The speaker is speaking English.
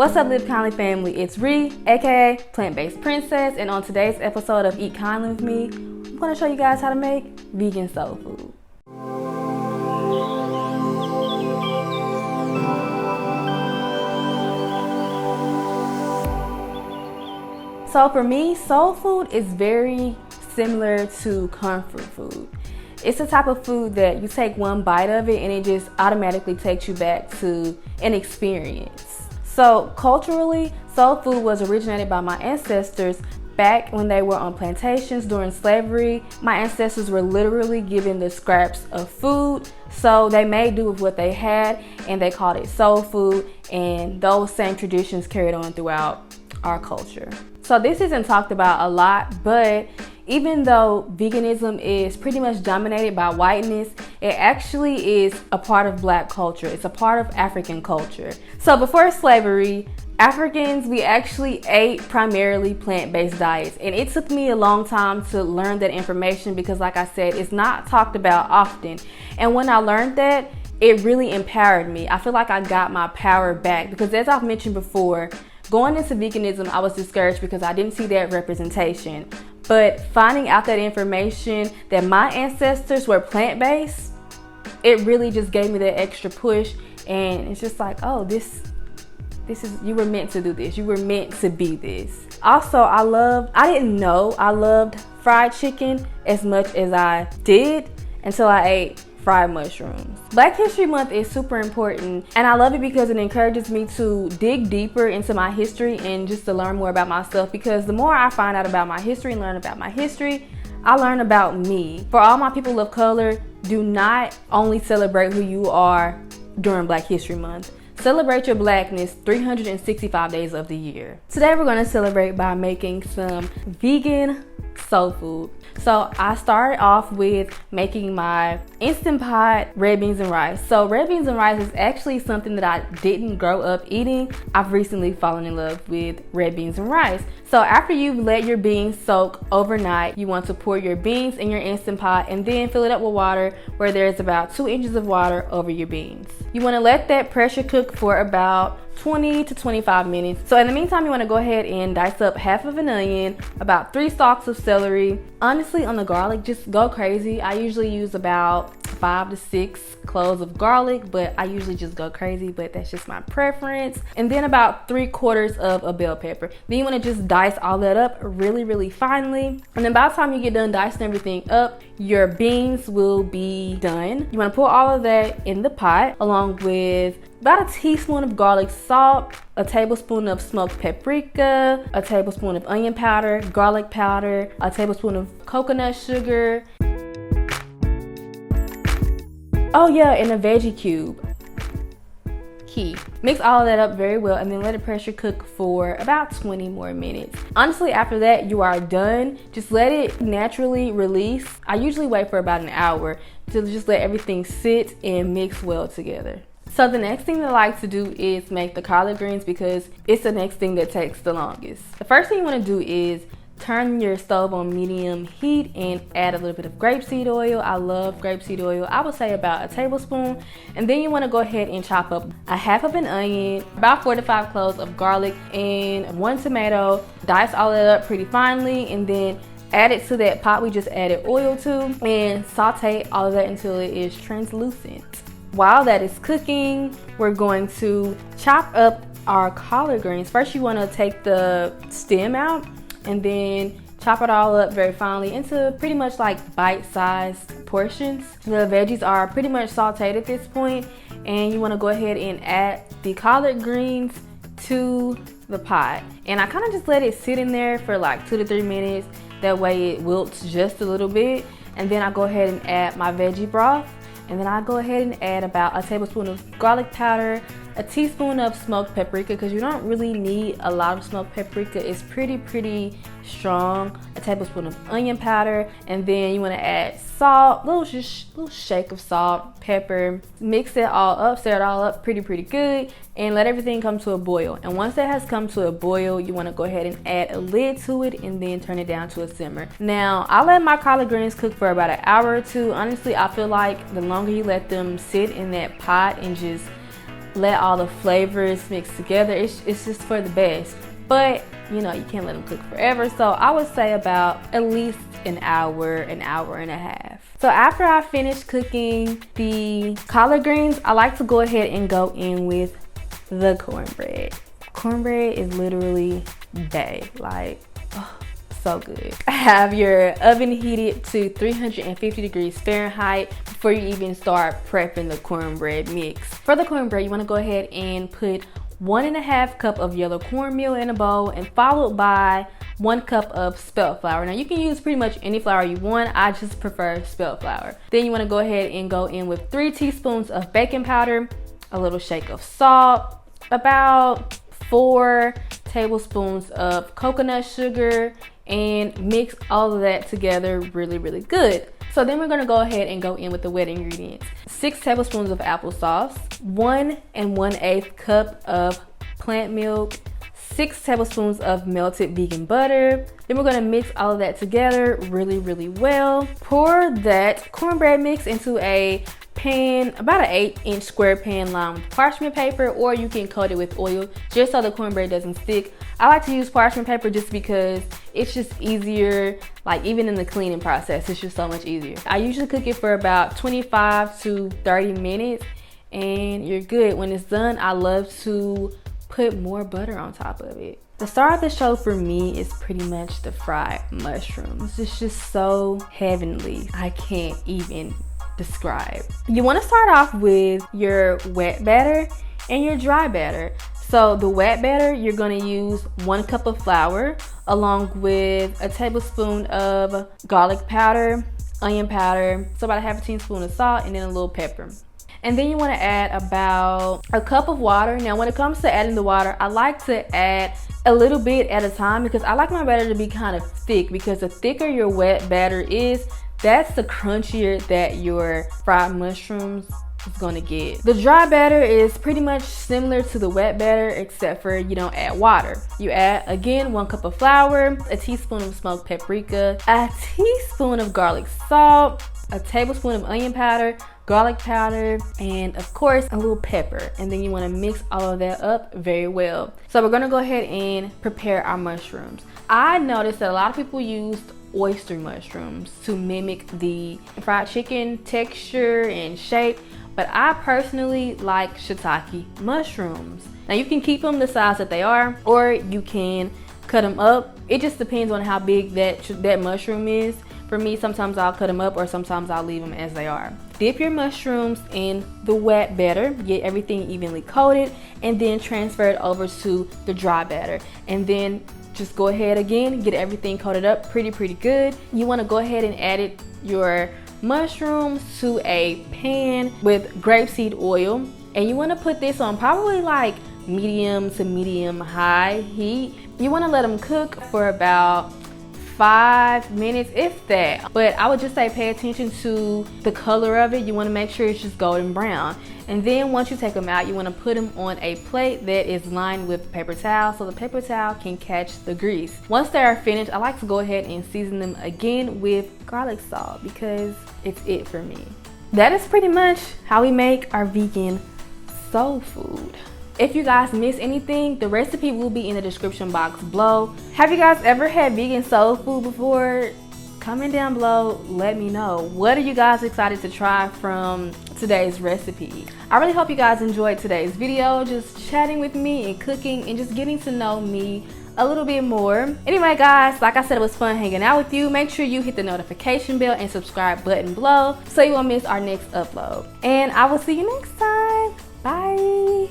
What's up, Live Kindly family? It's Ree, aka Plant-Based Princess, and on today's episode of Eat Kindly with me, I'm going to show you guys how to make vegan soul food. So for me, soul food is very similar to comfort food. It's a type of food that you take one bite of it and it just automatically takes you back to an experience. So culturally, soul food was originated by my ancestors back when they were on plantations during slavery. My ancestors were literally given the scraps of food, so they made do with what they had and they called it soul food, and those same traditions carried on throughout our culture. So this isn't talked about a lot, but even though veganism is pretty much dominated by whiteness, it actually is a part of Black culture. It's a part of African culture. So before slavery, Africans, we actually ate primarily plant-based diets. And it took me a long time to learn that information because, like I said, it's not talked about often. And when I learned that, it really empowered me. I feel like I got my power back because, as I've mentioned before, going into veganism, I was discouraged because I didn't see that representation. But finding out that information that my ancestors were plant-based, it really just gave me that extra push. And it's just like, oh, this is, you were meant to do this. You were meant to be this. Also, I didn't know I loved fried chicken as much as I did until I ate fried mushrooms. Black History Month is super important, and I love it because it encourages me to dig deeper into my history and just to learn more about myself, because the more I find out about my history and learn about my history, I learn about me. For all my people of color, do not only celebrate who you are during Black History Month. Celebrate your Blackness 365 days of the year. Today we're going to celebrate by making some vegan soul food. So I started off with making my Instant Pot red beans and rice. So red beans and rice is actually something that I didn't grow up eating. I've recently fallen in love with red beans and rice. So after you've let your beans soak overnight, you want to pour your beans in your Instant Pot and then fill it up with water where there's about 2 inches of water over your beans. You want to let that pressure cook for about 20 to 25 minutes. So in the meantime, you want to go ahead and dice up half of an onion, about 3 stalks of celery. Honestly, on the garlic, just go crazy. I usually use about 5 to 6 cloves of garlic, but I usually just go crazy, but that's just my preference. And then about 3/4 of a bell pepper. Then you want to just dice all that up really, really finely. And then by the time you get done dicing everything up, your beans will be done. You want to pour all of that in the pot along with about a teaspoon of garlic salt, a tablespoon of smoked paprika, a tablespoon of onion powder, garlic powder, a tablespoon of coconut sugar. Oh yeah, and a veggie cube. Key. Mix all of that up very well and then let it pressure cook for about 20 more minutes. Honestly, after that, you are done. Just let it naturally release. I usually wait for about an hour to just let everything sit and mix well together. So the next thing that I like to do is make the collard greens because it's the next thing that takes the longest. The first thing you want to do is turn your stove on medium heat and add a little bit of grapeseed oil. I love grapeseed oil. I would say about a tablespoon. And then you want to go ahead and chop up a half of an onion, about 4 to 5 cloves of garlic, and 1 tomato. Dice all that up pretty finely and then add it to that pot we just added oil to and saute all of that until it is translucent. While that is cooking, we're going to chop up our collard greens. First, you want to take the stem out and then chop it all up very finely into pretty much like bite-sized portions. The veggies are pretty much sauteed at this point, and you want to go ahead and add the collard greens to the pot. And I kind of just let it sit in there for like 2 to 3 minutes. That way it wilts just a little bit. And then I go ahead and add my veggie broth. And then I go ahead and add about a tablespoon of garlic powder, a teaspoon of smoked paprika, because you don't really need a lot of smoked paprika. It's pretty strong. A tablespoon of onion powder, and then you want to add salt, little shake of salt, pepper. Mix it all up, stir it all up pretty good, and let everything come to a boil. And once that has come to a boil, you want to go ahead and add a lid to it and then turn it down to a simmer. Now, I let my collard greens cook for about an hour or two. Honestly, I feel like the longer you let them sit in that pot and just let all the flavors mix together. It's just for the best. But you know, you can't let them cook forever. So I would say about at least an hour and a half. So after I finish cooking the collard greens, I like to go ahead and go in with the cornbread. Cornbread is literally bae, like, oh, so good. Have your oven heated to 350 degrees Fahrenheit before you even start prepping the cornbread mix. For the cornbread, you want to go ahead and put 1.5 cup of yellow cornmeal in a bowl, and followed by 1 cup of spelt flour. Now you can use pretty much any flour you want. I just prefer spelt flour. Then you want to go ahead and go in with 3 teaspoons of baking powder, a little shake of salt, about 4 tablespoons of coconut sugar, and mix all of that together really good. So then we're gonna go ahead and go in with the wet ingredients. 6 tablespoons of applesauce, 1 1/8 cup of plant milk, 6 tablespoons of melted vegan butter. Then we're gonna mix all of that together really well. Pour that cornbread mix into a pan, about an 8-inch square pan lined with parchment paper, or you can coat it with oil just so the cornbread doesn't stick. I like to use parchment paper just because it's just easier, like even in the cleaning process, it's just so much easier. I usually cook it for about 25 to 30 minutes and you're good. When it's done, I love to put more butter on top of it. The star of the show for me is pretty much the fried mushrooms. It's just so heavenly. I can't even describe. You want to start off with your wet batter and your dry batter. So the wet batter, you're going to use 1 cup of flour along with a tablespoon of garlic powder, onion powder, so about a half a teaspoon of salt, and then a little pepper. And then you want to add about a cup of water. Now when it comes to adding the water, I like to add a little bit at a time because I like my batter to be kind of thick, because the thicker your wet batter is, that's the crunchier that your fried mushrooms is gonna get. The dry batter is pretty much similar to the wet batter, except for you don't add water. You add, again, 1 cup of flour, a teaspoon of smoked paprika, a teaspoon of garlic salt, a tablespoon of onion powder, garlic powder, and of course a little pepper. And then you want to mix all of that up very well. So we're gonna go ahead and prepare our mushrooms. I noticed that a lot of people used oyster mushrooms to mimic the fried chicken texture and shape, but I personally like shiitake mushrooms. Now you can keep them the size that they are, or you can cut them up. It just depends on how big that mushroom is. For me, sometimes I'll cut them up, or sometimes I'll leave them as they are. Dip your mushrooms in the wet batter, get everything evenly coated, and then transfer it over to the dry batter. And then just go ahead again, get everything coated up pretty good. You want to go ahead and add your mushrooms to a pan with grapeseed oil, and you want to put this on probably like medium to medium high heat. You want to let them cook for about 5 minutes, if that. But I would just say pay attention to the color of it. You want to make sure it's just golden brown. And then once you take them out, you want to put them on a plate that is lined with paper towel so the paper towel can catch the grease. Once they are finished, I like to go ahead and season them again with garlic salt because it's it for me. That is pretty much how we make our vegan soul food. If you guys miss anything, the recipe will be in the description box below. Have you guys ever had vegan soul food before? Comment down below, let me know. What are you guys excited to try from today's recipe? I really hope you guys enjoyed today's video, just chatting with me and cooking and just getting to know me a little bit more. Anyway guys, like I said, it was fun hanging out with you. Make sure you hit the notification bell and subscribe button below so you won't miss our next upload. And I will see you next time. Bye.